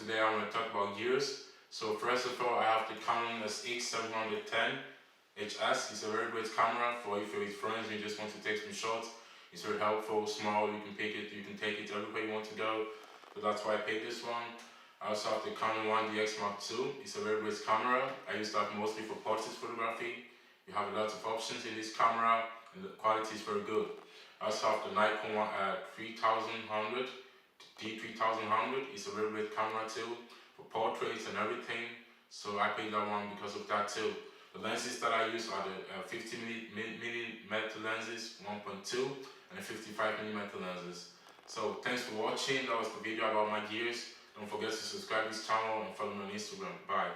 today I'm going to talk about gears. So first of all, I have the Canon SX710HS. It's a very great camera for if you're with friends and you just want to take some shots. It's very helpful, small, you can take it everywhere you want to go. So that's why I picked this one. I also have the Canon 1DX Mark II. It's a very great camera. I use that mostly for portrait photography. You have a lot of options in this camera and the quality is very good. I also have the Nikon D3100. It's a very great camera too, for portraits and everything. So I picked that one because of that too. The lenses that I use are the 50mm lenses 1.2 and the 55mm lenses. So thanks for watching. That was the video about my gears. Don't forget to subscribe to this channel and follow me on Instagram. Bye.